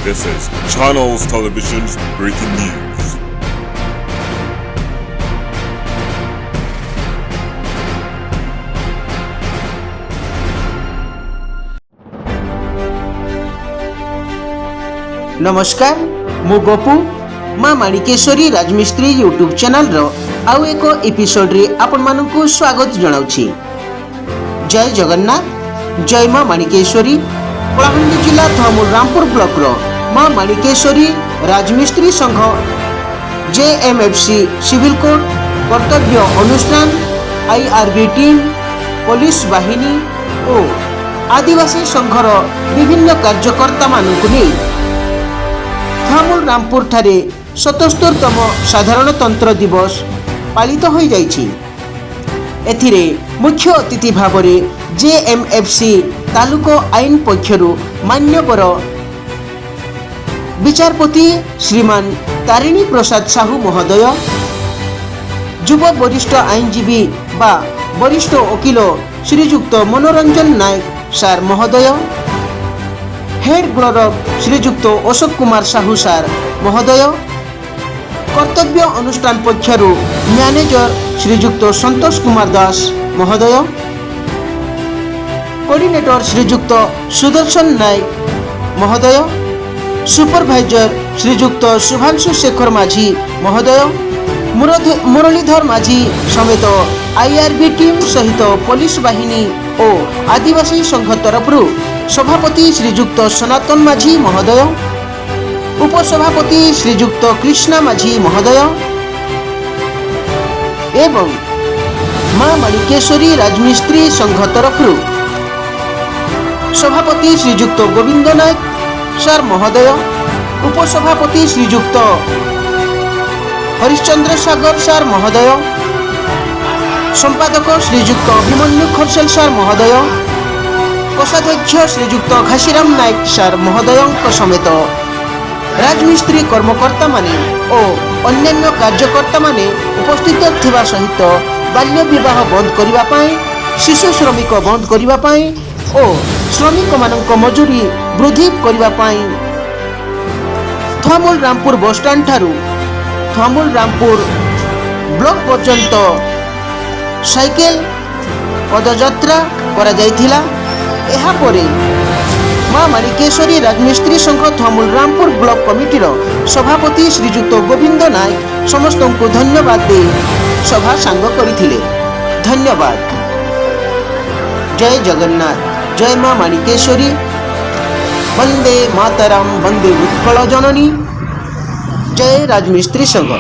This is Channels Television's breaking news. नमस्कार मु गोपू माँ माणिकेश्वरी राजमिस्त्री यूट्यूब चैनल रो आउ एक एपिसोड रे आपण मानकु स्वागत जनाउछि। जय जगन्नाथ, जय माँ माणिकेश्वरी। कलाहांडी जिला थमुल रामपुर ब्लॉक रो माँ माणिकेश्वरी राजमिस्त्री संघ JMFC सिविल कोड कर्तव्य अनुष्ठान IRB टीम पुलिस बाहिनी और आदिवासी संघर विभिन्न कार्यकर्ता मानकु नै थमुल रामपुर ठारे 77तम साधारणतंत्र दिवस पालित हो जाइछि। एथिरे मुख्य अतिथि भावरे JMFC तालुको आईन पक्षरु मान्यवर विचारपति श्रीमान तारिणी प्रसाद साहू महोदय, युव वरिष्ठ आईनजीवी बा वरिष्ठ वकील श्रीयुक्त मनोरंजन नायक सार महोदय, हेड ब्लॉक श्रीयुक्त अशोक कुमार साहू सार महोदय, कर्तव्य अनुष्ठान पक्षरु मैनेजर श्रीयुक्त संतोष कुमार दास महोदय, कोऑर्डिनेटर श्रीयुक्त सुदर्शन नायक महोदय, सुपरवाइजर श्रीयुक्त शुभांशु शेखर माझी महोदय, मुरलीधर माझी समेत IRB टीम सहित पुलिस बाहिनी और आदिवासी संघ तरफरु सभापति श्रीयुक्त सनातन माझी महोदय, उपसभापति श्रीयुक्त कृष्णा माझी महोदय एवं माँ माणिकेश्वरी राजमिस्त्री संघ तरफरु सभापति श्रीयुक्त गोविंद नायक सार महोदय, उपसभापति श्रीयुक्त हरिश्चंद्र सागर सार महोदय, संपादक श्रीयुक्त अभिमन्यु खरसेल सार महोदय, कोषाध्यक्ष श्रीयुक्त घासीराम नायक सार महोदय समेत राजमिस्त्री कर्मकर्ता माने और अन्यान्य कार्यकर्ता माने उपस्थित थिबा सहित बाल्य विवाह बंद करिबा पाई, शिशु श्रमिक बंद करिबा पाई और श्रमिक मानक मजूरी वृद्धि करिबा पाई थमुल रामपुर बस स्टैंड ठारू थमुल रामपुर ब्लॉक पर्यंत साइकेल पदयात्रा करा जायथिला। एहा परे माँ माणिकेश्वरी राजमिस्त्री संघ थमुल रामपुर ब्लॉक कमिटीर सभापति श्रीयुक्त गोविंद नायक समस्त को धन्यवाद दे सभा सांग करथिले। धन्यवाद। जय जगन्नाथ, जय माँ माणिकेश्वरी, वंदे मातरम, वंदे उत्कल जननी, जय राजमिस्त्री संघ।